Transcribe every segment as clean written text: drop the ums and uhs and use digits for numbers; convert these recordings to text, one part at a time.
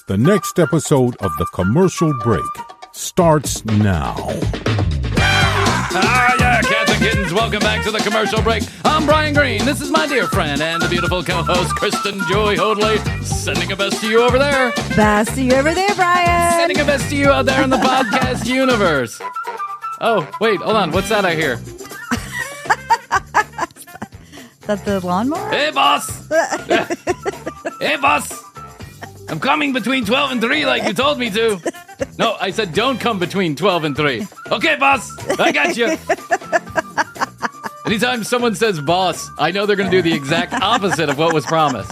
The next episode of The Commercial Break starts now. Yeah, cats and kittens, welcome back to The Commercial Break. I'm Bryan Green. This is my dear friend and the beautiful co-host, Kristen Joy Hoadley. Sending a best to you over there. Best to you over there, Bryan. Sending a best to you out there in the podcast universe. Oh, wait, hold on. What's that I hear? Is that the lawnmower? Hey, boss. Hey, boss. I'm coming between 12 and 3 like you told me to. No, I said don't come between 12 and 3. Okay, boss. I got you. Anytime someone says boss, I know they're going to do the exact opposite of what was promised.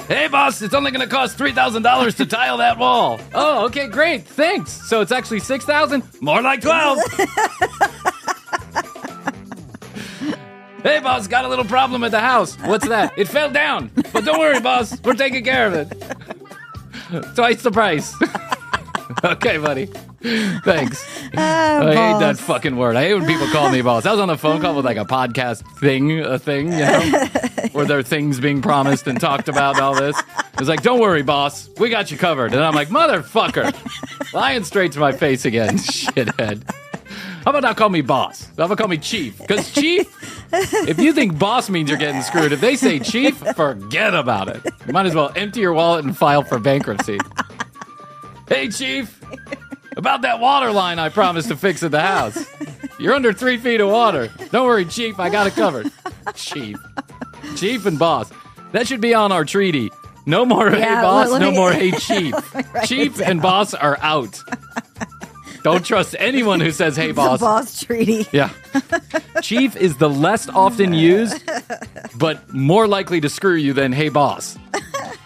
Hey, boss, it's only going to cost $3,000 to tile that wall. Oh, okay, great. Thanks. So it's actually $6,000? More like 12. Hey, boss, got a little problem at the house. What's that? It fell down. But don't worry, boss. We're taking care of it. Twice the price. Okay, buddy. Thanks. I hate that fucking word. I hate when people call me boss. I was on a phone call with like a podcast thing, you know, where there are things being promised and talked about and all this. It was like, don't worry, boss. We got you covered. And I'm like, motherfucker. Lying straight to my face again, shithead. How about not call me boss? How about call me chief? Because chief, if you think boss means you're getting screwed, if they say chief, forget about it. You might as well empty your wallet and file for bankruptcy. Hey, chief, about that water line I promised to fix at the house. You're under 3 feet of water. Don't worry, chief, I got it covered. Chief and boss. That should be on our treaty. No more hey boss, no more hey chief. Chief and boss are out. Don't trust anyone who says, hey, boss. The boss treaty. Yeah. Chief is the less often used, but more likely to screw you than, hey, boss.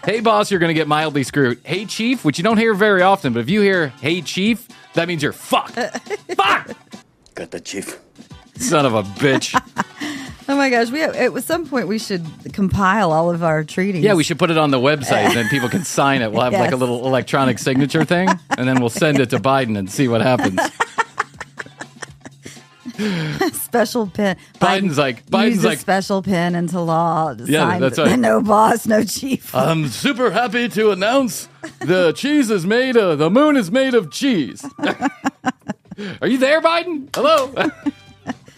Hey, boss, you're going to get mildly screwed. Hey, chief, which you don't hear very often, but if you hear, hey, chief, that means you're fucked. Fuck! Got the chief. Son of a bitch. Oh my gosh, at some point we should compile all of our treaties. Yeah, we should put it on the website, and then people can sign it. We'll have like a little electronic signature thing, and then we'll send it to Biden and see what happens. Special pen. Biden's like special pen into law. Yeah, that's right. No boss, no chief. I'm super happy to announce the moon is made of cheese. Are you there, Biden? Hello.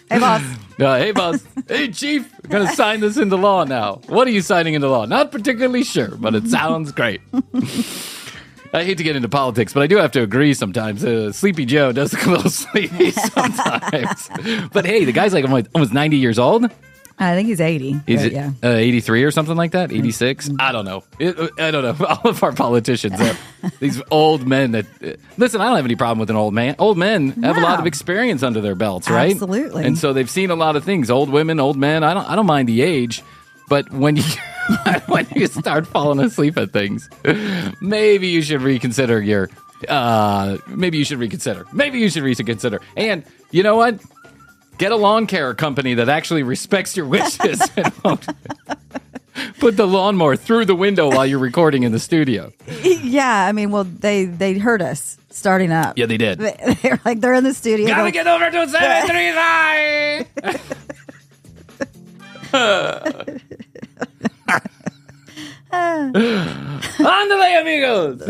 Hey, boss. Hey, boss. Hey, chief. We're going to sign this into law now. What are you signing into law? Not particularly sure, but it sounds great. I hate to get into politics, but I do have to agree sometimes. Sleepy Joe does look a little sleepy sometimes. But hey, the guy's like almost 90 years old. I think he's 80. Is it 83 or something like that? 86? I don't know. I don't know. All of our politicians are these old men that... listen, I don't have any problem with an old man. Old men have a lot of experience under their belts, right? Absolutely. And so they've seen a lot of things. Old women, old men. I don't mind the age, but when you... when you start falling asleep at things, maybe you should reconsider your... maybe you should reconsider. And you know what? Get a lawn care company that actually respects your wishes and won't put the lawnmower through the window while you're recording in the studio. Yeah, I mean, well, they heard us starting up. Yeah, they did. They're like, they're in the studio. Gotta get over to 735! Ándale, amigos!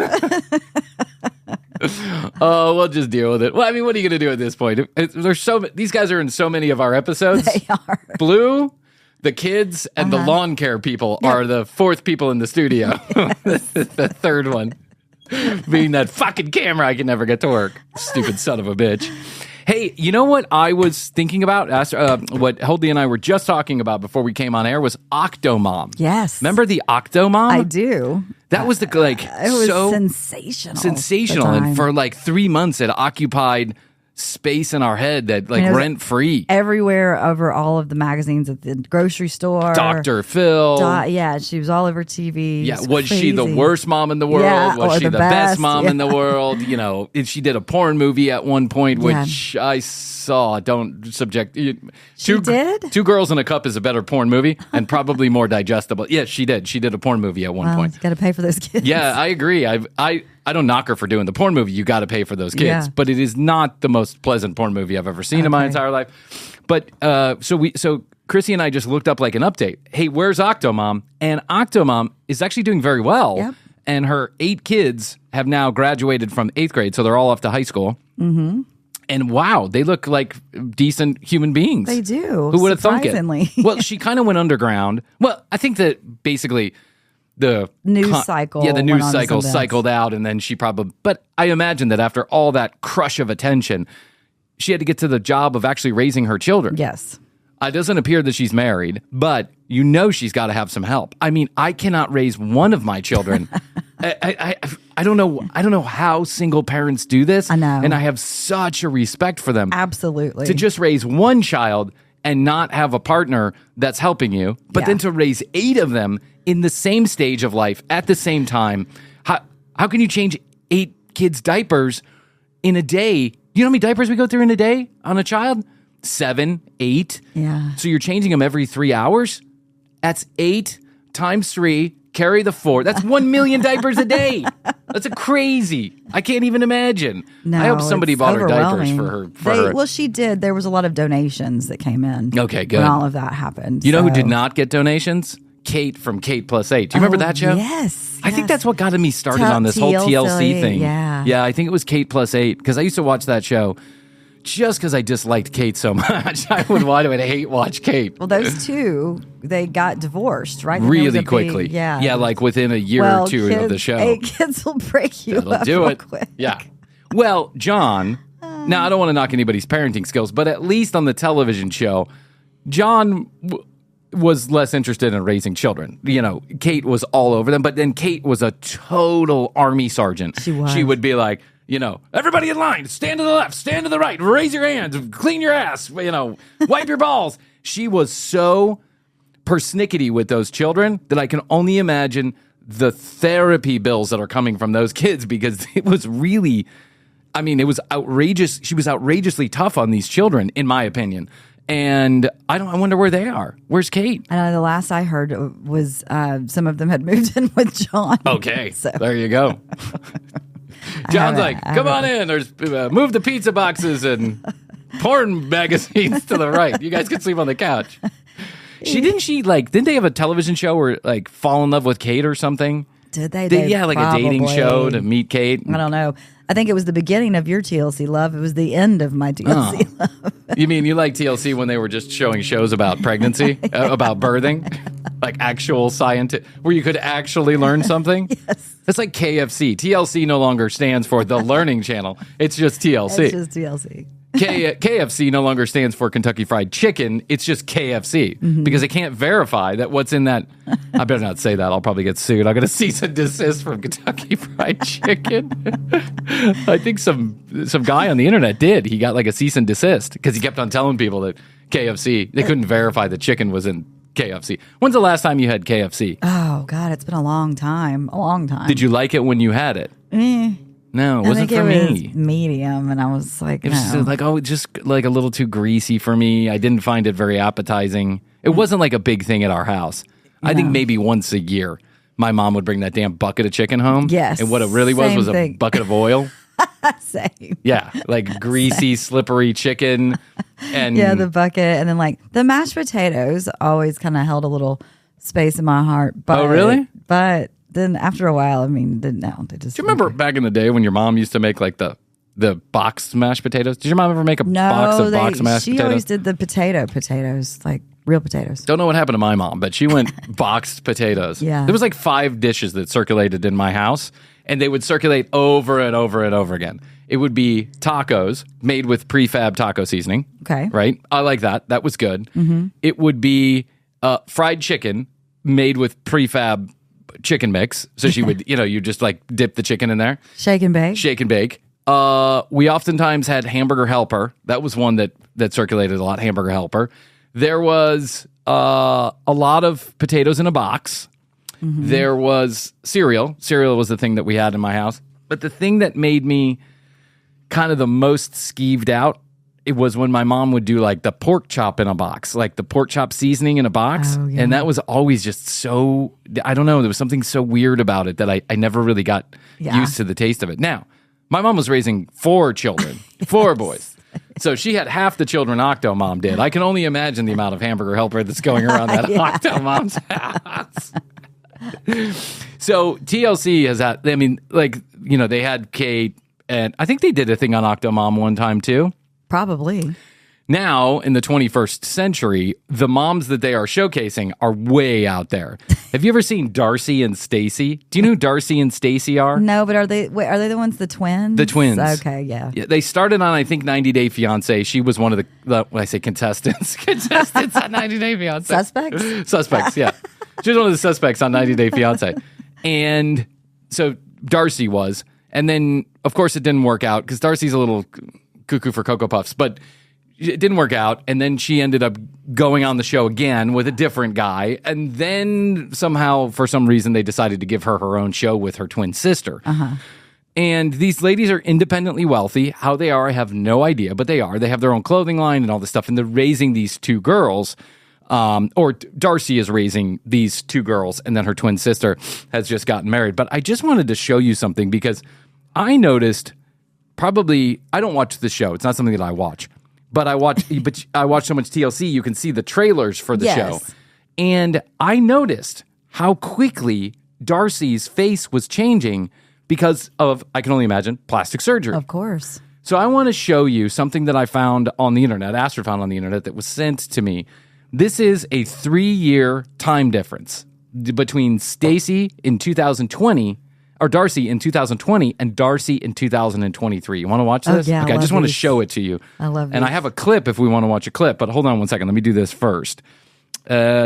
Oh, we'll just deal with it. Well, I mean, what are you going to do at this point? These guys are in so many of our episodes. They are. Blue, the kids, and the lawn care people are the fourth people in the studio. The third one being that fucking camera I can never get to work. Stupid son of a bitch. Hey, you know what I was thinking about? What Holdley and I were just talking about before we came on air was Octo-mom. Yes. Remember the Octo-mom? I do. That was it was so sensational. And for like 3 months it occupied space in our head that like rent free everywhere over all of the magazines at the grocery store. Dr. Phil. Yeah, she was all over TV. Yeah, was she the worst mom in the world? Yeah, was she the best mom yeah. in the world? You know, she did a porn movie at one point, which I saw. Don't subject. She did? 2 Girls in a Cup is a better porn movie and probably more digestible. Yeah, she did. She did a porn movie at one point. Got to pay for those kids. Yeah, I agree. I don't knock her for doing the porn movie. You got to pay for those kids, but it is not the most pleasant porn movie I've ever seen in my entire life. But so Chrissy and I just looked up like an update. Hey, where's Octo-mom? And Octo-mom is actually doing very well. Yep. and her 8 kids have now graduated from 8th grade, so they're all off to high school. Mm-hmm. And wow, they look like decent human beings. They do. Who would have thunk it? Surprisingly. Well, she kind of went underground. Well, I think that basically the news cycle. Yeah, the went news on cycle some cycled out, and then she probably. But I imagine that after all that crush of attention, she had to get to the job of actually raising her children. Yes. It doesn't appear that she's married, but you know she's got to have some help. I mean, I cannot raise one of my children. I don't know how single parents do this. I know. And I have such a respect for them. Absolutely. To just raise one child and not have a partner that's helping you, but then to raise 8 of them in the same stage of life at the same time. How can you change 8 kids' diapers in a day? You know how many diapers we go through in a day on a child? 7, 8. Yeah. So you're changing them every 3 hours? That's 8 times 3. Carry the 4. That's 1 million diapers a day. That's crazy. I can't even imagine. No, I hope somebody it's bought her diapers overwhelming. for her. Well, she did. There was a lot of donations that came in. Okay, good. When all of that happened. You know who did not get donations? Kate from Kate Plus 8. Do you remember that show? Yes. I think that's what got me started on this whole TLC thing. Yeah. Yeah, I think it was Kate Plus 8 because I used to watch that show just because I disliked Kate so much. I would hate watch Kate. Well, those two, they got divorced, right? And there was Really a big- quickly. yeah. Yeah, like within a year Well, or two of the show. 8 kids will break you That'll up do real it. quick. Yeah. Well, Jon, now I don't want to knock anybody's parenting skills, but at least on the television show, Jon was less interested in raising children. You know, Kate was all over them, but then Kate was a total army sergeant. She was. She would be like, you know, everybody in line, stand to the left, stand to the right, raise your hands, clean your ass, you know, wipe your balls. She was so persnickety with those children that I can only imagine the therapy bills that are coming from those kids because it was really, I mean, it was outrageous. She was outrageously tough on these children, in my opinion. And I wonder where they are. Where's Kate? The last I heard was some of them had moved in with Jon. Okay, So- there you go. John's like, come on in. There's move the pizza boxes and porn magazines to the right. You guys can sleep on the couch. Didn't they have a television show where like fall in love with Kate or something? Did they? Yeah, like a dating show to meet Kate. I don't know. I think it was the beginning of your TLC love. It was the end of my TLC love. You mean you like TLC when they were just showing shows about pregnancy, about birthing, like actual scientific, where you could actually learn something? Yes. It's like KFC. TLC no longer stands for the Learning Channel. It's just TLC. It's just TLC. KFC no longer stands for Kentucky Fried Chicken. It's just KFC because they can't verify that what's in that. I better not say that. I'll probably get sued. I'm going to cease and desist from Kentucky Fried Chicken. I think some guy on the internet did. He got like a cease and desist because he kept on telling people that KFC, they couldn't verify the chicken was in KFC. When's the last time you had KFC? Oh, God, it's been a long time. A long time. Did you like it when you had it? No, it wasn't for me. It was medium, and I was like, It was just like, just like a little too greasy for me. I didn't find it very appetizing. It wasn't like a big thing at our house. I think maybe once a year, my mom would bring that damn bucket of chicken home. Yes. And what it really was thing. a bucket of oil. Same. Yeah, like greasy, slippery chicken. And Yeah, the bucket. And then like the mashed potatoes always kind of held a little space in my heart. But, Oh, really? But then after a while, I mean, they just. Do you remember back in the day when your mom used to make like the boxed mashed potatoes? Did your mom ever make a box of boxed mashed she potatoes? always did the potatoes, like real potatoes. Don't know what happened to my mom, but she went boxed potatoes. Yeah. There was like 5 dishes that circulated in my house, and they would circulate over and over and over again. It would be tacos made with prefab taco seasoning. Okay. Right? I like that. That was good. Mm-hmm. It would be fried chicken made with prefab chicken mix. So she would, you just like dip the chicken in there. Shake and bake. Shake and bake. We oftentimes had hamburger helper. That was one that circulated a lot, hamburger helper. There was a lot of potatoes in a box. Mm-hmm. There was cereal. Cereal was the thing that we had in my house. But the thing that made me kind of the most skeeved out, it was when my mom would do like the pork chop in a box, like the pork chop seasoning in a box. Oh, yeah. And that was always just so, I don't know, there was something so weird about it that I never really got used to the taste of it. Now, my mom was raising 4 children, 4 boys. So she had half the children Octo-mom did. I can only imagine the amount of hamburger helper that's going around that Octo-mom's house. So TLC has had, I mean, like, you know, they had Kate, and I think they did a thing on Octo-mom one time too. Probably. Now, in the 21st century, the moms that they are showcasing are way out there. Have you ever seen Darcey and Stacey? Do you know who Darcey and Stacey are? No, but are they the ones, the twins? The twins. Okay, yeah. They started on, I think, 90 Day Fiancé. She was one of the when I say contestants on 90 Day Fiancé. Suspects? Suspects, yeah. She was one of the suspects on 90 Day Fiancé. And so Darcey was. And then, of course, it didn't work out because Darcey's a little cuckoo for Cocoa Puffs. But it didn't work out, and then she ended up going on the show again with a different guy, and then somehow, for some reason, they decided to give her her own show with her twin sister. And these ladies are independently wealthy. How they are, I have no idea, but they are. They have their own clothing line and all this stuff, and they're raising these two girls, or Darcey is raising these two girls, and then her twin sister has just gotten married. But I just wanted to show you something because I noticed I don't watch the show. It's not something that I watch. But I watch so much TLC, you can see the trailers for the show. And I noticed how quickly Darcey's face was changing because of, I can only imagine, plastic surgery. Of course. So I want to show you something that I found on the internet, Astrid found on the internet, that was sent to me. This is a 3-year time difference between Stacey in 2020, or Darcey in 2020, and Darcey in 2023. You want to watch this? Yeah, okay, I just want to show it to you. I love And I have a clip if we want to watch a clip, but hold on one second. Let me do this first. Whoa.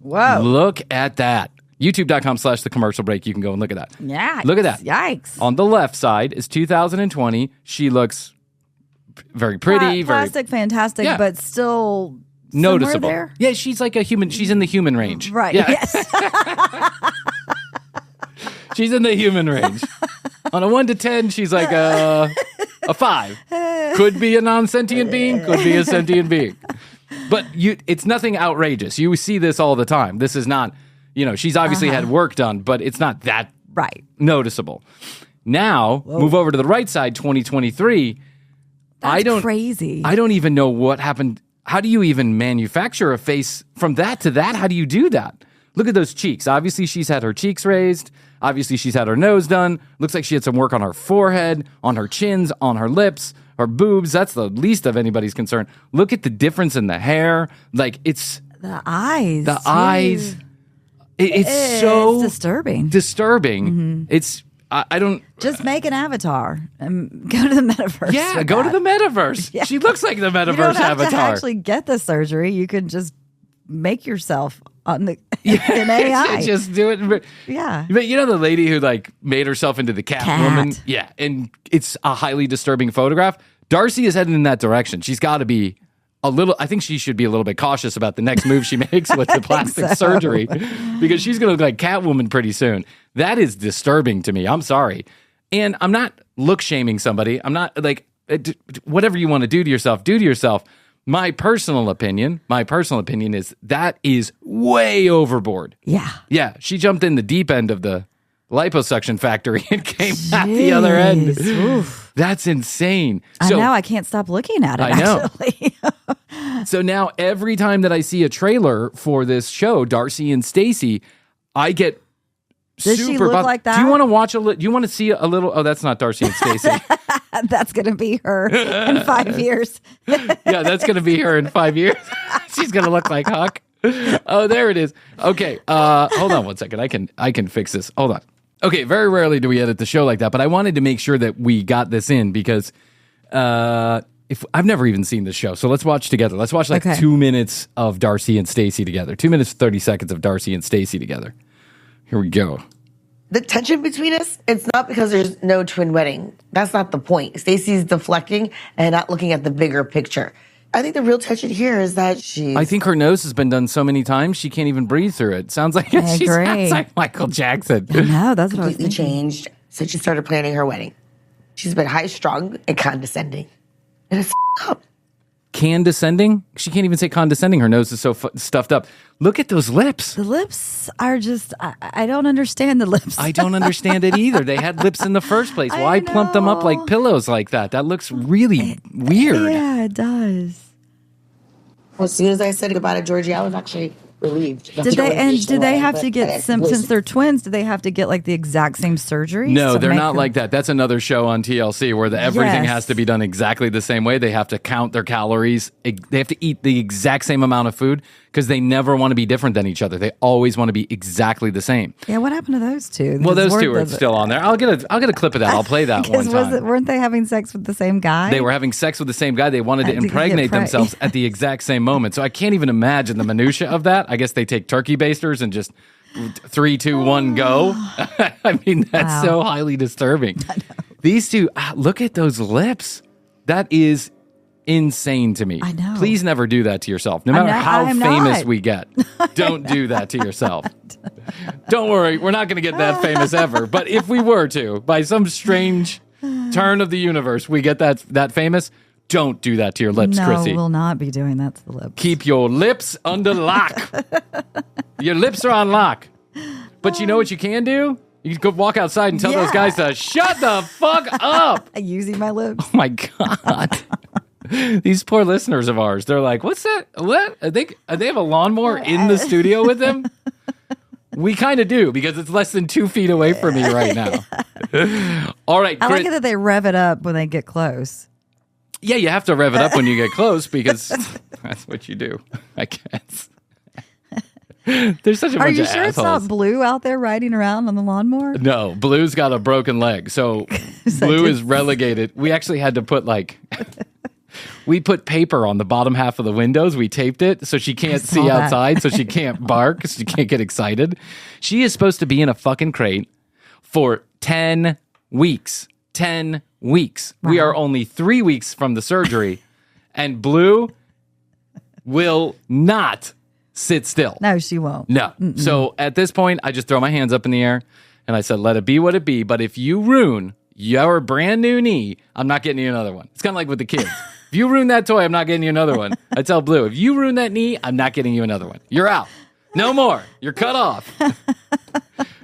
Look at that. YouTube.com/the commercial break. You can go and look at that. Yeah. Look at that. Yikes. On the left side is 2020. She looks very pretty. Plastic, fantastic, Yeah. but still Noticeable. there. Yeah, she's like a human. She's in the human range. Right. Yeah. Yes. She's in the human range. On a 1 to 10, she's like a 5. Could be a non-sentient being, could be a sentient being. But it's nothing outrageous. You see this all the time. This is not, she's obviously had work done, but it's not that noticeable. Now, move over to the right side, 2023. That's crazy. I don't even know what happened. How do you even manufacture a face from that to that? How do you do that? Look at those cheeks. Obviously, she's had her cheeks raised. Obviously, she's had her nose done. Looks like she had some work on her forehead, on her chins, on her lips, her boobs. That's the least of anybody's concern. Look at the difference in the hair. Like, it's... The eyes. The eyes. It's so... disturbing. Disturbing. It's... I don't... Just make an avatar and go to the metaverse. Yeah, go to the metaverse. Yeah. She looks like the metaverse you don't have avatar. to actually get the surgery. You can just make yourself in AI. Just do it. Yeah. But you know the lady who made herself into the Catwoman? Yeah, and it's a highly disturbing photograph. Darcey is heading in that direction. She's got to be I think she should be a little bit cautious about the next move she makes with the plastic surgery because she's going to look like Catwoman pretty soon. That is disturbing to me. I'm sorry. And I'm not look shaming somebody. I'm not whatever you want to do to yourself, do to yourself. My personal opinion is that is way overboard. Yeah. Yeah. She jumped in the deep end of the liposuction factory and came out the other end. Oof. That's insane. I know. I can't stop looking at it, I know. actually. So now every time that I see a trailer for this show, Darcey and Stacey, I get Does super she look bummed. like that? Do you want to watch do you want to see a little? Oh, that's not Darcey and Stacey. That's going to be her in 5 years. Yeah, that's going to be her in 5 years. She's going to look like Huck. Oh, there it is. Okay, hold on one second. I can fix this. Hold on. Okay, very rarely do we edit the show like that, but I wanted to make sure that we got this in because if I've never even seen this show, so let's watch together. Let's watch 2 minutes of Darcey and Stacey together. 2 minutes 30 seconds of Darcey and Stacey together. Here we go. The tension between us, it's not because there's no twin wedding. That's not the point. Stacey's deflecting and not looking at the bigger picture. I think the real tension here is that I think her nose has been done so many times she can't even breathe through it. Sounds like she sounds like Michael Jackson. No, that's what I was completely thinking. changed since she started planning her wedding. She's been high-strung and condescending. And it's up. Condescending? She can't even say condescending. Her nose is so stuffed up. Look at those lips. The lips are just, I don't understand the lips. I don't understand it either. They had lips in the first place. Why plump them up like pillows like that? That looks really weird. Yeah, it does. Well, as soon as I said goodbye to Georgie, I was actually relieved. Did they have to get since they're twins? Did they have to get like the exact same surgery? No, they're not like that. That's another show on TLC where everything has to be done exactly the same way. They have to count their calories. They have to eat the exact same amount of food because they never want to be different than each other. They always want to be exactly the same. Yeah, what happened to those two? Well, those two are still on there. I'll get a clip of that. I'll play that one time. Weren't they having sex with the same guy? They were having sex with the same guy. They wanted to impregnate themselves at the exact same moment. So I can't even imagine the minutia of that. I guess they take turkey basters and just 3, 2, 1, go. I mean, that's so highly disturbing. These two, look at those lips. That is insane to me. I know. Please never do that to yourself. No matter how famous we get, don't do that to yourself. Don't worry, we're not going to get that famous ever. But if we were to, by some strange turn of the universe, we get that famous, don't do that to your lips, Chrissy. No, we'll not be doing that to the lips. Keep your lips under lock. Your lips are on lock. But you know what you can do? You can go walk outside and tell those guys to shut the fuck up. Using my lips. Oh, my God. These poor listeners of ours, they're like, what's that? What? They have a lawnmower in the studio with them? We kind of do, because it's less than 2 feet away from me right now. All right. I like it that they rev it up when they get close. Yeah, you have to rev it up when you get close, because that's what you do, I guess. There's such a bunch of assholes. Are you sure it's not Blue out there riding around on the lawnmower? No, Blue's got a broken leg, so Blue is relegated. We actually had to put we put paper on the bottom half of the windows. We taped it so she can't see outside, so she can't bark, so she can't get excited. She is supposed to be in a fucking crate for 10 weeks. 10 weeks. Wow. We are only 3 weeks from the surgery, and Blue will not sit still. No, she won't. No. Mm-mm. So at this point, I just throw my hands up in the air, and I said, let it be what it be. But if you ruin your brand new knee, I'm not getting you another one. It's kind of like with the kids. If you ruin that toy, I'm not getting you another one. I tell Blue, if you ruin that knee, I'm not getting you another one. You're out. No more. You're cut off.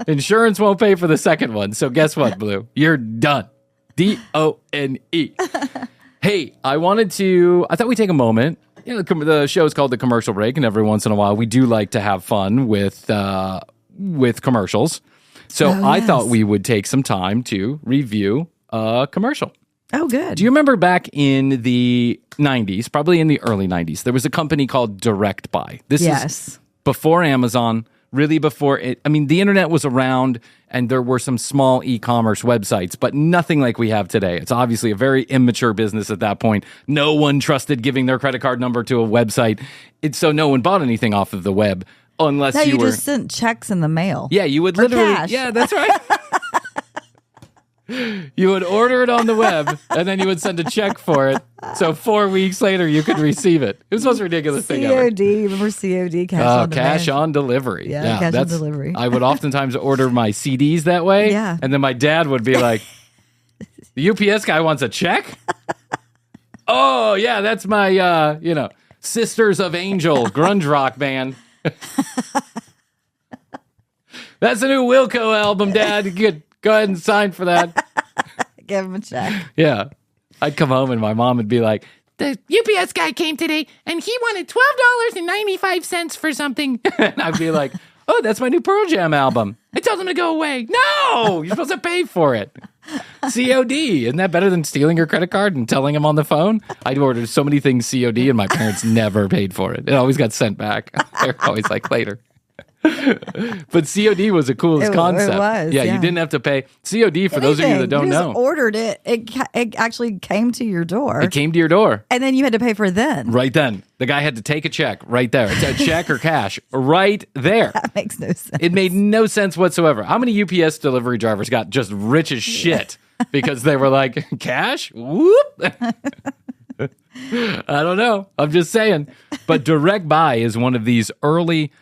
Insurance won't pay for the second one. So guess what, Blue? You're done. DONE. Hey, I thought we'd take a moment. You know, the show is called The Commercial Break, and every once in a while we do like to have fun with commercials. So I thought we would take some time to review a commercial. Oh, good. Do you remember back in the 90s, probably in the early 90s, there was a company called Direct Buy. This is before Amazon, really before it. I mean, the internet was around and there were some small e-commerce websites, but nothing like we have today. It's obviously a very immature business at that point. No one trusted giving their credit card number to a website. So no one bought anything off of the web unless you were... just sent checks in the mail. Yeah, you would literally... Cash. Yeah, that's right. You would order it on the web, and then you would send a check for it. So 4 weeks later, you could receive it. It was the most ridiculous thing ever. COD, remember COD, cash on delivery? Cash on delivery. Yeah, cash on delivery. I would oftentimes order my CDs that way, and then my dad would be like, the UPS guy wants a check? Oh, yeah, that's my, Sisters of Angel grunge rock band. That's a new Wilco album, Dad. You could go ahead and sign for that. Give him a check. Yeah. I'd come home and my mom would be like, the UPS guy came today and he wanted $12.95 for something. And I'd be like, oh, that's my new Pearl Jam album. I told him to go away. No, you're supposed to pay for it. COD. Isn't that better than stealing your credit card and telling him on the phone? I'd ordered so many things COD and my parents never paid for it. It always got sent back. They're always like later. But COD was the coolest concept. It was. Yeah, you didn't have to pay. COD, for those of you that don't know. You ordered it. It actually came to your door. It came to your door. And then you had to pay for it then. Right then. The guy had to take a check right there. A check or cash right there. That makes no sense. It made no sense whatsoever. How many UPS delivery drivers got just rich as shit because they were like, cash? Whoop. I don't know. I'm just saying. But Direct Buy is one of these early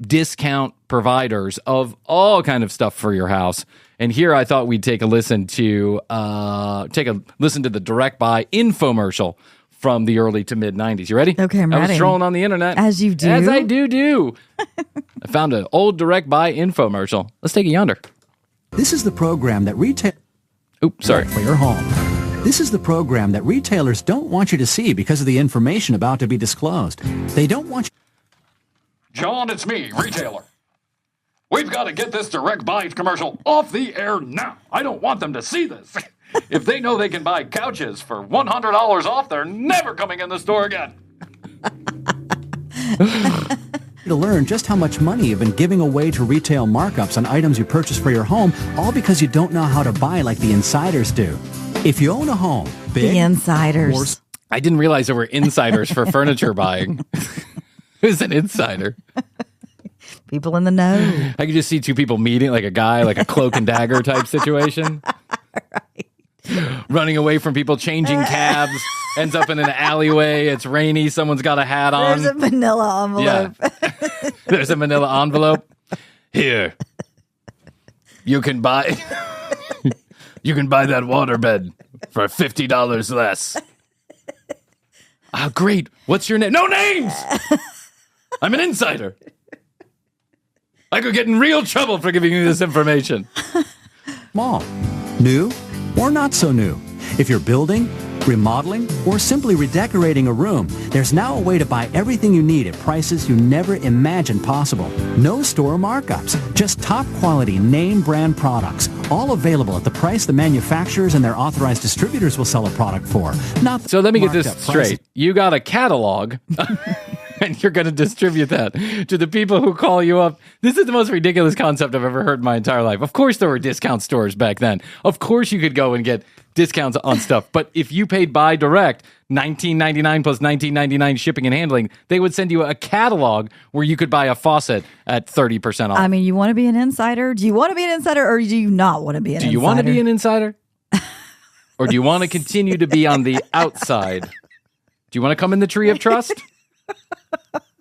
discount providers of all kind of stuff for your house. And here I thought we'd take a listen to the Direct Buy infomercial from the early to mid 90s. You ready? Okay, I'm ready. I was strolling on the internet. As you do. As I do. I found an old Direct Buy infomercial. Let's take it yonder. This is the program that Oops, sorry. For your home. This is the program that retailers don't want you to see because of the information about to be disclosed. They don't want you... John, it's me, retailer. We've got to get this Direct Buy commercial off the air now. I don't want them to see this. If they know they can buy couches for $100 off, they're never coming in the store again. To learn just how much money you've been giving away to retail markups on items you purchase for your home, all because you don't know how to buy like the insiders do. If you own a home, big, The insiders. I didn't realize there were insiders for furniture buying. Who's an insider? People in the know. I could just see two people meeting, like a guy, like a cloak and dagger type situation. Right. Running away from people, changing cabs, ends up in an alleyway. It's rainy. Someone's got a hat on. There's a manila envelope. Yeah. There's a manila envelope. Here. You can buy that waterbed for $50 less. Oh, great. What's your name? No names! I'm an insider. I could get in real trouble for giving you this information. small, new, or not so new. If you're building, remodeling, or simply redecorating a room, there's now a way to buy everything you need at prices you never imagined possible. No store markups, just top quality name brand products, all available at the price the manufacturers and their authorized distributors will sell a product for. Not So let me get this marked up straight. prices. You got a catalog and you're going to distribute that to the people who call you up. This is the most ridiculous concept I've ever heard in my entire life. Of course there were discount stores back then. Of course you could go and get discounts on stuff. But if you paid by direct, $19.99 plus $19.99 shipping and handling, they would send you a catalog where you could buy a faucet at 30% off. I mean, you want to be an insider? Do you want to be an insider or do you not want to be an insider? Do you want to be an insider? Or do you want to continue to be on the outside? Do you want to come in the tree of trust?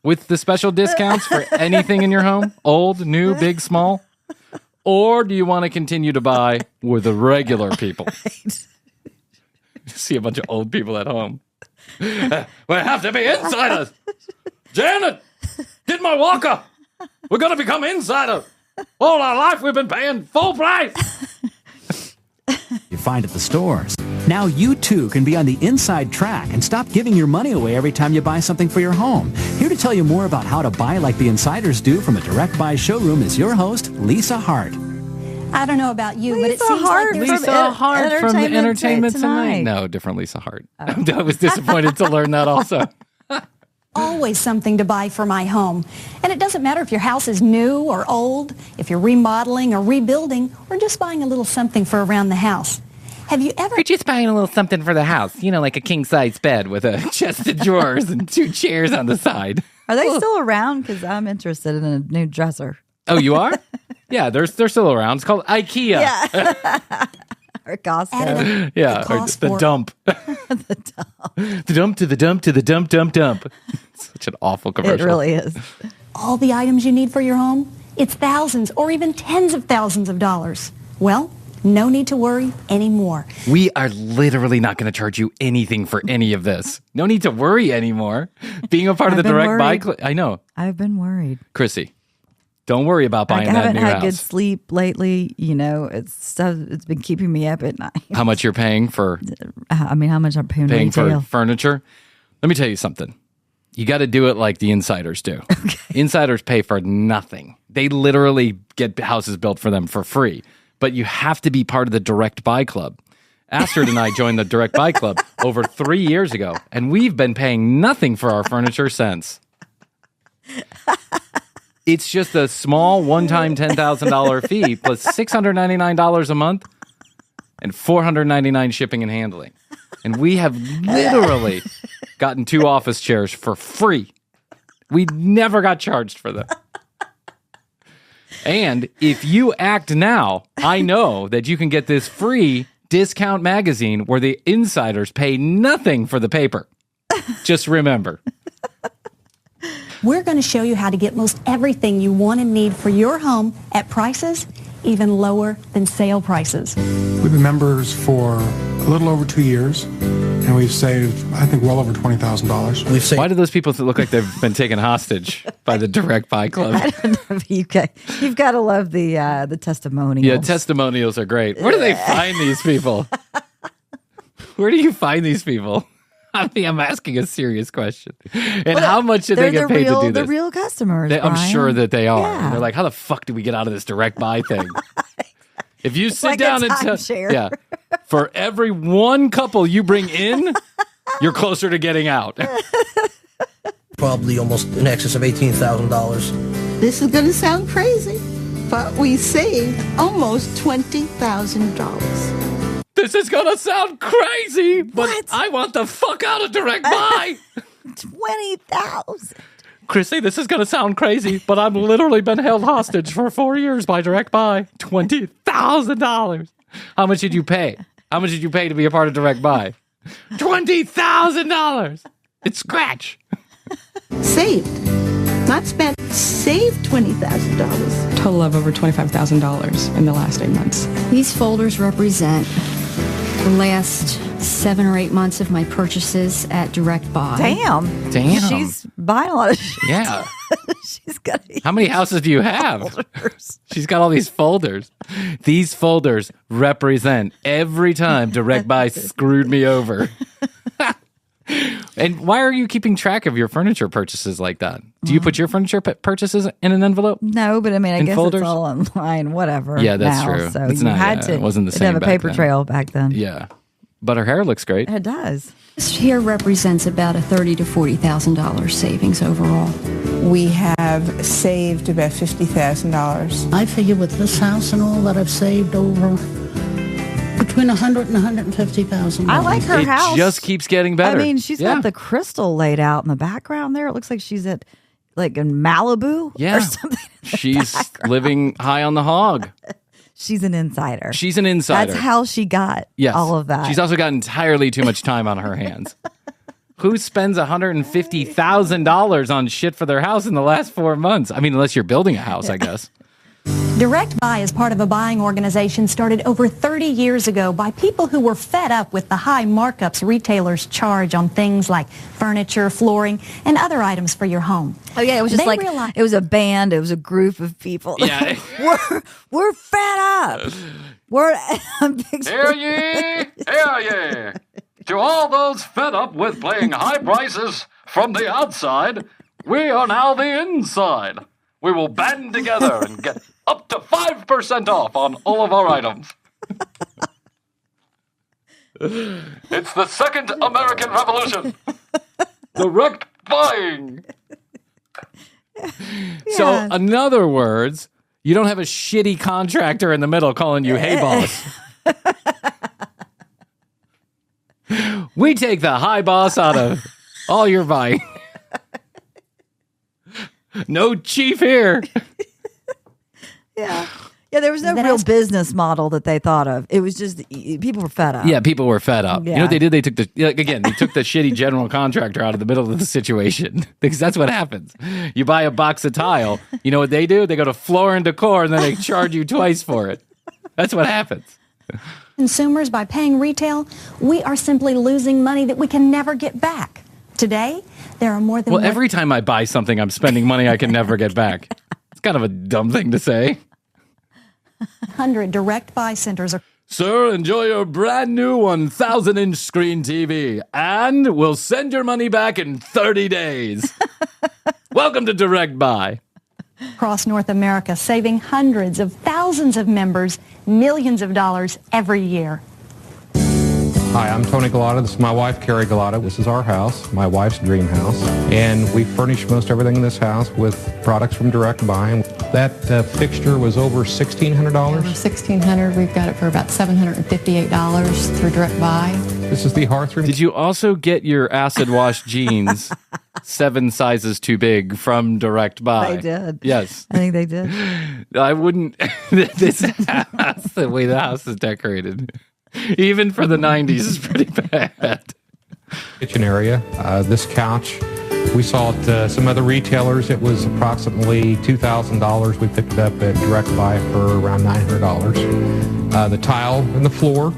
With the special discounts for anything in your home? Old, new, big, small? Or do you want to continue to buy with the regular people? Right. See a bunch of old people at home. We have to be insiders. Janet, get my walker. We're going to become insiders. All our life we've been paying full price. You find at the stores. Now you too can be on the inside track and stop giving your money away every time you buy something for your home. Here to tell you more about how to buy like the insiders do from a Direct Buy showroom is your host, Lisa Hart. I don't know about you, but it Lisa seems Hart like there's Lisa Hart from the Entertainment Tonight. No, different Lisa Hart. I was disappointed to learn that also. always something to buy for my home. And it doesn't matter if your house is new or old, if you're remodeling or rebuilding, or just buying a little something for around the house. Have you ever... We're just buying a little something for the house. You know, like a king-size bed with a chest of drawers and 2 chairs on the side. Are they still around? Because I'm interested in a new dresser. Oh, you are? Yeah, they're still around. It's called IKEA. Yeah. Or Costco. Yeah, or cost the for- dump. The dump to the dump to the dump, dump, dump. Such an awful commercial. It really is. all the items you need for your home? It's thousands or even tens of thousands of dollars. Well, no need to worry anymore. We are literally not going to charge you anything for any of this. No need to worry anymore. Being a part of I've the been Direct Buy... worried. I know. I've been worried. Chrissy, don't worry about I buying that haven't new had house. good sleep lately. You know, it's been keeping me up at night. How much you're paying for I mean, how much I'm paying retail. for furniture? Let me tell you something. You got to do it like the insiders do. Okay. Insiders pay for nothing. They literally get houses built for them for free. But you have to be part of the Direct Buy Club. Astrid and I joined the Direct Buy Club over 3 years ago, and we've been paying nothing for our furniture since. It's just a small one-time $10,000 fee plus $699 a month and $499 shipping and handling. And we have literally gotten 2 office chairs for free. We never got charged for them. And if you act now, I know that you can get this free discount magazine where the insiders pay nothing for the paper. Just remember. We're going to show you how to get most everything you want and need for your home at prices even lower than sale prices. We've been members for a little over 2 years, and we've saved, I think, well over $20,000. Why do those people look like they've been taken hostage by the Direct Buy Club? I don't know if you've got to love the testimonials. Yeah, testimonials are great. Where do they find these people? Where do you find these people? I mean, I'm asking a serious question. And how much did they get paid to do this? They're real customers, I'm Bryan. sure that they are. Yeah. And they're like, how the fuck do we get out of this direct buy thing? If you sit like down a and timeshare. for every one couple you bring in, you're closer to getting out. Probably almost in excess of $18,000. This is going to sound crazy, but we saved almost $20,000. This is gonna sound crazy, but What? I want the fuck out of direct buy. 20,000. Chrissy, this is gonna sound crazy, but I've literally been held hostage for 4 years by direct buy. $20,000. How much did you pay? How much did you pay to be a part of direct buy? $20,000. It's scratch. Saved. Not spent, saved $20,000. Total of over $25,000 in the last 8 months. These folders represent the last 7 or 8 months of my purchases at Direct Buy. Damn. She's buying a lot of shit. Yeah. She's got How many houses do you have? She's got all these folders. These folders represent every time Direct Buy screwed me over. And why are you keeping track of your furniture purchases like that? Do you put your furniture purchases in an envelope? No, but I mean, I guess folders? it's all online, whatever. Yeah, that's now, true. So It's you not- had yeah, to. it wasn't the to same have a back paper then. trail back then. Yeah. But her hair looks great. It does. This here represents about a $30,000 to $40,000 savings overall. We have saved about $50,000. I figure with this house and all that I've saved over between $100,000 and $150,000. I like her It house. just keeps getting better. I mean, she's Yeah. got the crystal laid out in the background there. It looks like she's at like in Malibu Yeah. or something. She's living high on the hog. She's an insider. She's an insider. That's how she got Yes. all of that. She's also got entirely too much time on her hands. Who spends $150,000 on shit for their house in the last 4 months? I mean, unless you're building a house, I guess. Direct Buy is part of a buying organization started over 30 years ago by people who were fed up with the high markups retailers charge on things like furniture, flooring, and other items for your home. Oh yeah, it was just They like realized- it was a band. It was a group of people. Yeah. we're fed up. We're Hear ye, hear ye. To all those fed up with paying high prices from the outside, we are now the inside. We will band together and get up to 5% off on all of our items. It's the second American Revolution. Direct buying. So, in other words, you don't have a shitty contractor in the middle calling you, hey, boss. We take the high boss out of all your buying. No chief here. Yeah, there was no real business model that they thought of. It was just people were fed up. Yeah, people were fed up. You know Yeah. what they did? They took they took the shitty general contractor out of the middle of the situation. Because that's what happens. You buy a box of tile. You know what they do? They go to Floor and Decor and then they charge you twice for it. That's what happens. Consumers, by paying retail, we are simply losing money that we can never get back. Today, there are more than Well, every time I buy something, I'm spending money I can never get back. It's kind of a dumb thing to say. 100 Direct Buy centers. Sir, enjoy your brand new 1,000-inch screen TV, and we'll send your money back in 30 days. Welcome to Direct Buy. Across North America, saving hundreds of thousands of members millions of dollars every year. Hi, I'm Tony Galata. This is my wife, Carrie Galata. This is our house, my wife's dream house. And we furnish most everything in this house with products from Direct Buy. That fixture was over $1,600. Over $1,600. We've got it for about $758 through Direct Buy. This is the hearth room. Did you also get your acid wash jeans 7 sizes too big from Direct Buy? They did. Yes. I think they did. I wouldn't. This house, the way the house is decorated, even for the 90s, is pretty bad. Kitchen area. This couch, we saw at some other retailers. It was approximately $2,000. We picked it up at Direct Buy for around $900. The tile and the floor,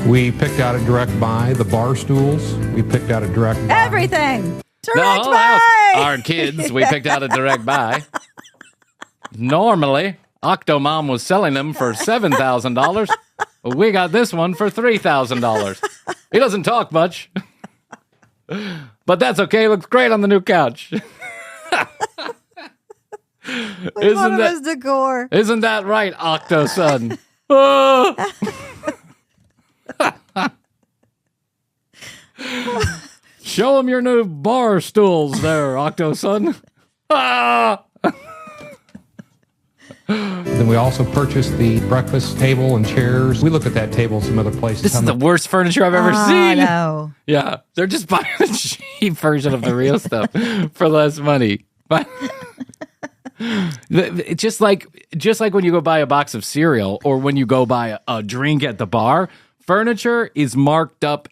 we picked out at Direct Buy. The bar stools, we picked out at Direct Buy. Everything. The Direct whole house. Buy. Our kids, we picked out at Direct Buy. Normally, Octo-mom was selling them for $7,000. We got this one for $3,000. He doesn't talk much. But that's okay. It looks great on the new couch. Isn't that decor? Isn't that right, Octo son? Oh. Show them your new bar stools there, Octo son. Ah! Then we also purchased the breakfast table and chairs. We looked at that table some other places. This is the worst furniture I've ever seen. I know. Yeah, they're just buying a cheap version of the real stuff for less money. But it's just like when you go buy a box of cereal or when you go buy a drink at the bar, furniture is marked up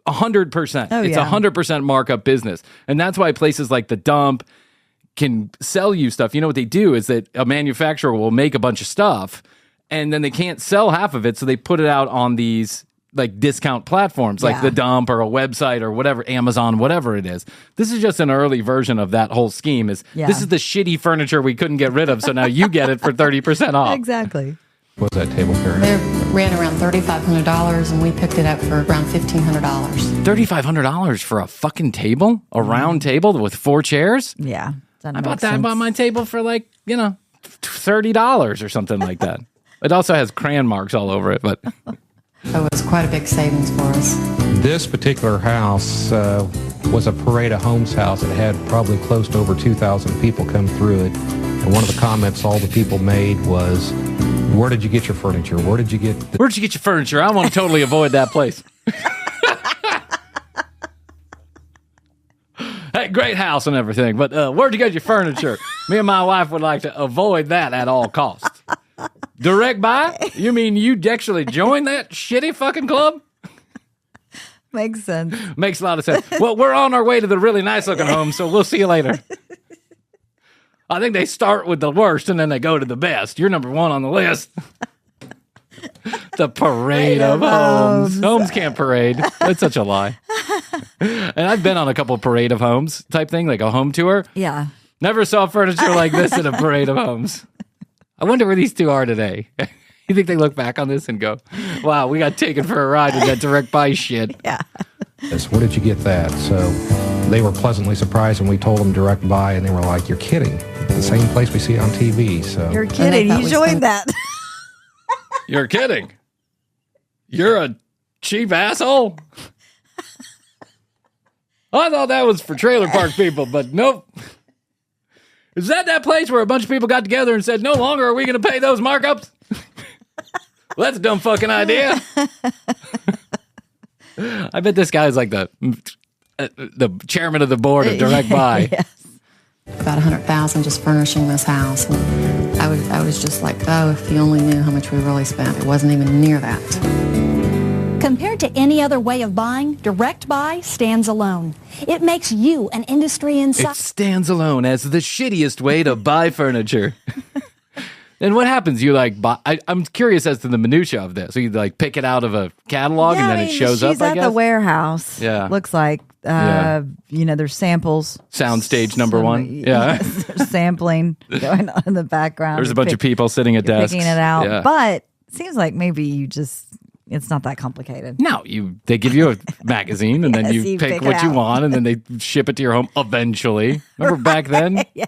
100%. It's 100% markup business. And that's why places like The Dump can sell you stuff. You know what they do is that a manufacturer will make a bunch of stuff and then they can't sell half of it, so they put it out on these like discount platforms like The Dump or a website or whatever, Amazon, whatever it is. This is just an early version of that whole scheme. This is the shitty furniture we couldn't get rid of, so now you get it for 30% off. Exactly. What's that table, Karen? They ran around $3,500 and we picked it up for around $1,500. $3,500 for a fucking table? A round table with 4 chairs? Yeah. I bought my table for like, $30 or something like that. It also has crayon marks all over it, but So it was quite a big savings for us. This particular house was a parade of homes house. It had probably close to over 2,000 people come through it. And one of the comments all the people made was, "Where did you get your furniture? Where'd you get your furniture? I want to totally avoid that place." Hey, great house and everything, but where'd you get your furniture? Me and my wife would like to avoid that at all costs. Direct Buy? You mean you actually joined that shitty fucking club? Makes sense. Makes a lot of sense. Well, we're on our way to the really nice looking home, so we'll see you later. I think they start with the worst and then they go to the best. You're number 1 on the list. The parade of homes. Homes can't parade. That's such a lie. And I've been on a couple of parade of homes type thing, like a home tour. Yeah. Never saw furniture like this in a parade of homes. I wonder where these two are today. You think they look back on this and go, wow, we got taken for a ride with that Direct Buy shit. Yeah. this? Where did you get that? So they were pleasantly surprised when we told them Direct Buy, and they were like, "You're kidding. The same place we see on TV." So you're kidding. You joined that. You're kidding. You're a cheap asshole. I thought that was for trailer park people, but nope. Is that place where a bunch of people got together and said, no longer are we going to pay those markups? Well, that's a dumb fucking idea. I bet this guy's like the chairman of the board of Direct Buy. Yes. About $100,000 just furnishing this house. And I was just like, oh, if you only knew how much we really spent. It wasn't even near that. Compared to any other way of buying, Direct Buy stands alone. It makes you an industry insider. It stands alone as the shittiest way to buy furniture. And what happens? You like buy? I'm curious as to the minutia of this. So you like pick it out of a catalog and then it shows up. She's at the warehouse. Yeah, looks like. There's samples. Soundstage number one. Yeah, yes, there's sampling going on in the background. There's a bunch of people sitting at desks picking it out. Yeah. But it seems like maybe it's not that complicated. No, they give you a magazine and then you pick what you want and then they ship it to your home eventually. Remember back then? Yeah.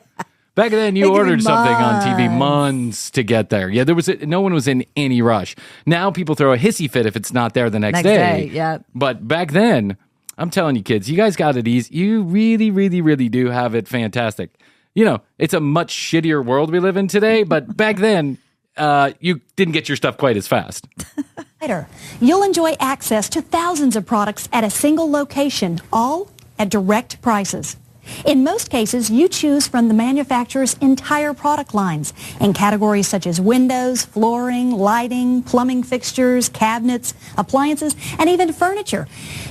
Back then, you ordered something on TV months to get there. Yeah, no one was in any rush. Now people throw a hissy fit if it's not there the next day. Yeah. But back then, I'm telling you, kids, you guys got it easy. You really, really, really do have it fantastic. You know, it's a much shittier world we live in today, but back then, you didn't get your stuff quite as fast. You'll enjoy access to thousands of products at a single location, all at direct prices. In most cases, you choose from the manufacturer's entire product lines in categories such as windows, flooring, lighting, plumbing fixtures, cabinets, appliances, and even furniture.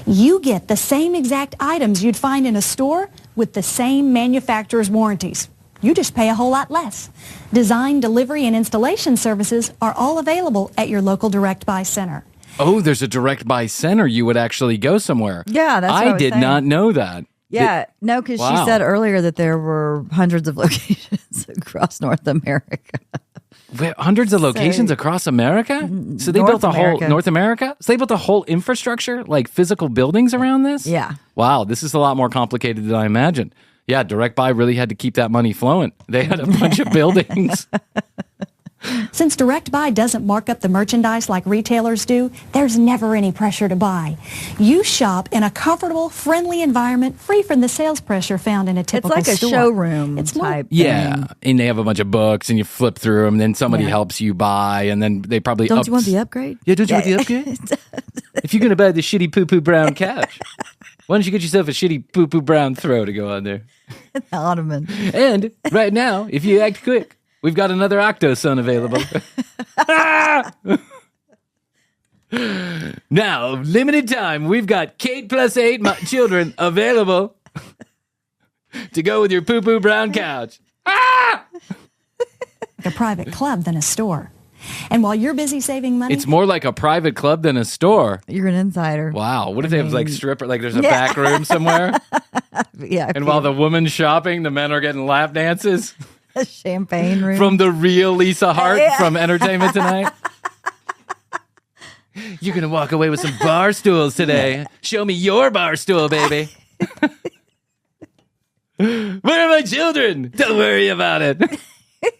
You get the same exact items you'd find in a store with the same manufacturer's warranties. You just pay a whole lot less. Design, delivery, and installation services are all available at your local Direct Buy center. Oh, there's a Direct Buy center. You would actually go somewhere. Yeah, that's what I was did saying. Not know that. Yeah, no, because she said earlier that there were hundreds of locations across North America. Hundreds of locations across America? So they built North America? So they built a whole infrastructure, like physical buildings around this? Yeah. Wow, this is a lot more complicated than I imagined. Yeah, Direct Buy really had to keep that money flowing. They had a bunch of buildings. Since Direct Buy doesn't mark up the merchandise like retailers do, there's never any pressure to buy. You shop in a comfortable, friendly environment, free from the sales pressure found in a typical store. It's like a showroom type thing. And they have a bunch of books, and you flip through them, and then somebody helps you buy, and then they probably Don't you want the upgrade? Yeah, don't you want the upgrade? If you're going to buy the shitty poo-poo brown couch, why don't you get yourself a shitty poo-poo brown throw to go on there? The ottoman. And right now, if you act quick, we've got another Octo-son available. Now, limited time, we've got Kate Plus 8 children available to go with your poo-poo brown couch. A private club than a store. And while you're busy saving money... It's more like a private club than a store. You're an insider. Wow. What if they have like stripper, like there's a back room somewhere? Yeah. And while the woman's shopping, the men are getting lap dances? A champagne room. From the real Lisa Hart from Entertainment Tonight? You're going to walk away with some bar stools today. Show me your bar stool, baby. Where are my children? Don't worry about it.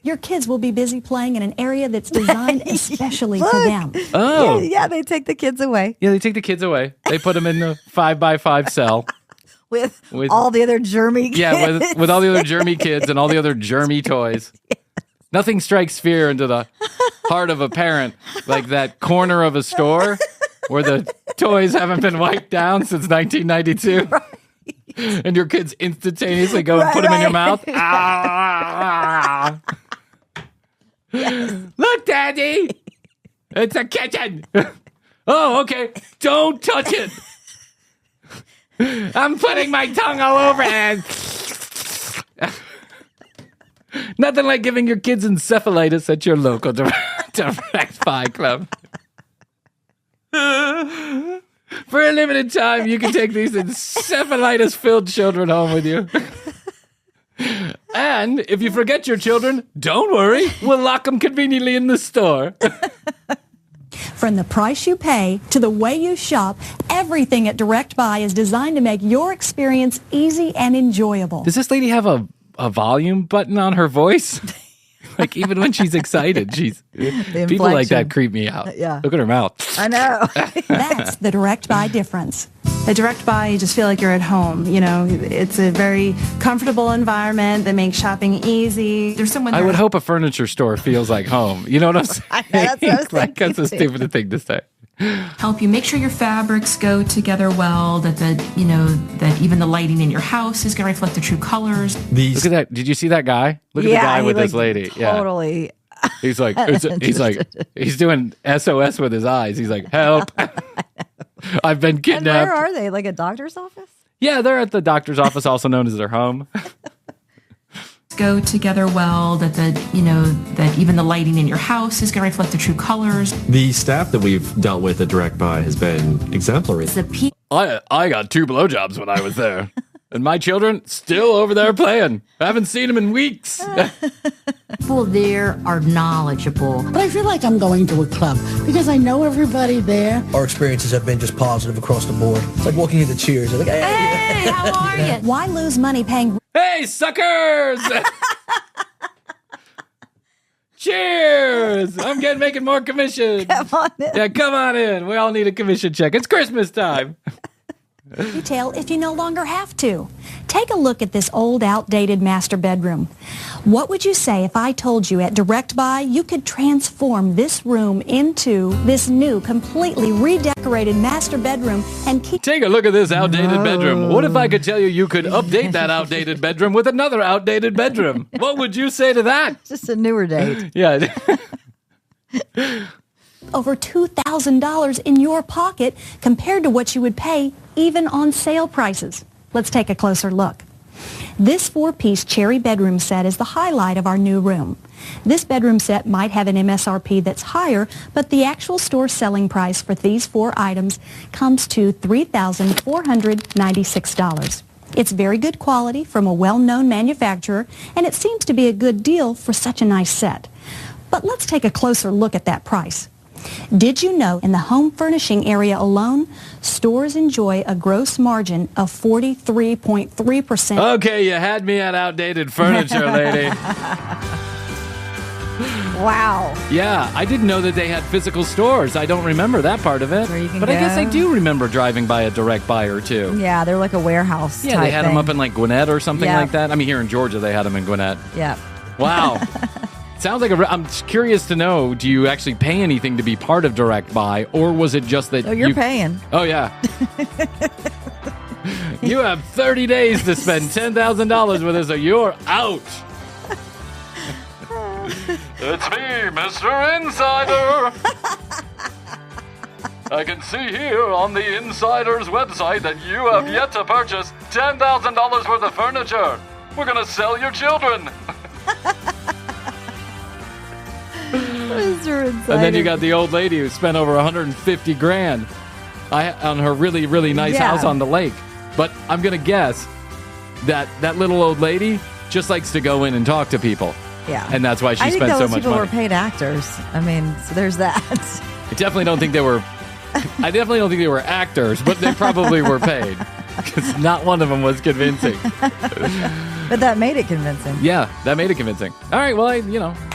Your kids will be busy playing in an area that's designed especially for them. Oh. Yeah, they take the kids away. Yeah, they take the kids away. They put them in the 5x5 cell. With all the other germy kids. Yeah, with all the other germy kids and all the other germy toys. Yes. Nothing strikes fear into the heart of a parent like that corner of a store where the toys haven't been wiped down since 1992. Right. And your kids instantaneously go and put them in your mouth. Ah! Yes. Look, Daddy! It's a kitchen! Oh, okay. Don't touch it! I'm putting my tongue all over it. Nothing like giving your kids encephalitis at your local Direct Buy club. For a limited time, you can take these encephalitis-filled children home with you. And if you forget your children, don't worry. We'll lock them conveniently in the store. From the price you pay to the way you shop, everything at Direct Buy is designed to make your experience easy and enjoyable. Does this lady have a volume button on her voice? Like, even when she's excited, people like that creep me out. Yeah. Look at her mouth. I know. That's the Direct Buy difference. At Direct Buy, you just feel like you're at home. You know, it's a very comfortable environment that makes shopping easy. There's someone there. I would hope a furniture store feels like home. You know what I'm saying? I know, that's what I was thinking. That's a stupid thing to say. Help you make sure your fabrics go together well, that even the lighting in your house is going to reflect the true colors. Look at that. Did you see that guy? Look at the guy with this lady. Totally. Yeah. He's like, he's doing SOS with his eyes. He's like, help. I've been kidnapped. And where are they? Like a doctor's office? Yeah, they're at the doctor's office, also known as their home. Go together well, that even the lighting in your house is going to reflect the true colors. The staff that we've dealt with at Direct Buy has been exemplary. I got 2 blowjobs when I was there. And my children still over there playing. I haven't seen them in weeks. People there are knowledgeable. But I feel like I'm going to a club because I know everybody there. Our experiences have been just positive across the board. It's like walking into Cheers. Like, hey, how are you? Why lose money paying... Hey, suckers! Cheers! I'm making more commission. Come on in. Yeah, come on in. We all need a commission check. It's Christmas time. Retail if you no longer have to. Take a look at this old, outdated master bedroom. What would you say if I told you at Direct Buy you could transform this room into this new, completely redecorated master bedroom and keep... Take a look at this outdated bedroom. What if I could tell you could update that outdated bedroom with another outdated bedroom? What would you say to that? Just a newer date. Yeah. Over $2,000 in your pocket compared to what you would pay even on sale prices. Let's take a closer look. This 4-piece cherry bedroom set is the highlight of our new room. This bedroom set might have an MSRP that's higher, but the actual store selling price for these 4 items comes to $3,496. It's very good quality from a well-known manufacturer, and it seems to be a good deal for such a nice set. But let's take a closer look at that price. Did you know in the home furnishing area alone, stores enjoy a gross margin of 43.3%? Okay, you had me at outdated furniture, lady. Wow. Yeah, I didn't know that they had physical stores. I don't remember that part of it. Where you can but I guess go. I do remember driving by a Direct Buy or two. Yeah, they're like a warehouse. Yeah, type they had them up in like Gwinnett or something Yep. like that. I mean, here in Georgia, they had them in Gwinnett. Yeah. Wow. Sounds like I'm curious to know, do you actually pay anything to be part of Direct Buy, or was it just that Oh, you're paying. Oh, yeah. You have 30 days to spend $10,000 with us, or you're out. It's me, Mr. Insider. I can see here on the Insider's website that you have yet to purchase $10,000 worth of furniture. We're going to sell your children. Mr. Insider. And then you got the old lady who spent over $150,000 on her really, really nice house on the lake. But I'm going to guess that that little old lady just likes to go in and talk to people. Yeah. And that's why she spent so much I think those people money. were paid actors. I mean, so there's that. I definitely don't think they were actors, but they probably were paid. Because not one of them was convincing. But that made it convincing. Yeah, that made it convincing. All right, well,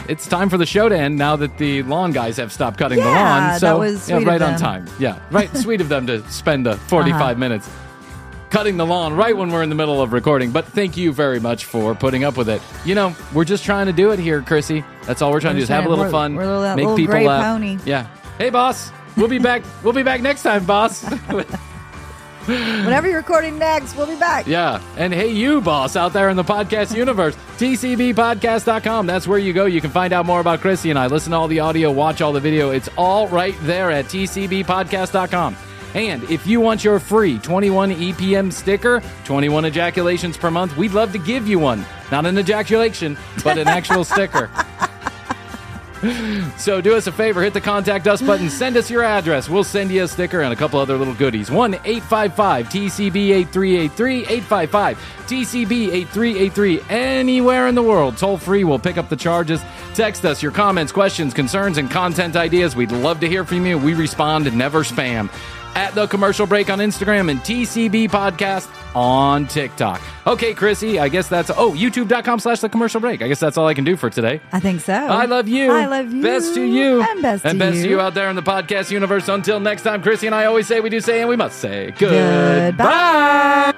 it's time for the show to end now that the lawn guys have stopped cutting the lawn. So, that was sweet right of on them. time. Yeah, right. Sweet of them to spend the 45 minutes cutting the lawn right when we're in the middle of recording. But thank you very much for putting up with it. We're just trying to do it here, Chrissy. That's all we're trying to do is have a little fun, We're that make little people gray laugh. pony. Yeah. Hey, boss. We'll be back. We'll be back next time, boss. Whenever you're recording next, we'll be back. Yeah. And hey, you, boss, out there in the podcast universe, tcbpodcast.com. That's where you go. You can find out more about Chrissy and I. Listen to all the audio, watch all the video. It's all right there at tcbpodcast.com. And if you want your free 21 EPM sticker, 21 ejaculations per month, we'd love to give you one. Not an ejaculation, but an actual sticker. So do us a favor, hit the Contact Us button, send us your address. We'll send you a sticker and a couple other little goodies. 1-855-TCB-8383, 855-TCB-8383. Anywhere in the world, toll free. We'll pick up the charges. Text us your comments, questions, concerns, and content ideas. We'd love to hear from you. We respond and never spam. At The Commercial Break on Instagram and TCB Podcast on TikTok. Okay, Chrissy, I guess that's... youtube.com/The Commercial Break. I guess that's all I can do for today. I think so. I love you. I love you. Best to you. And best to to you out there in the podcast universe. Until next time, Chrissy and I always say, we do say, and we must say, goodbye.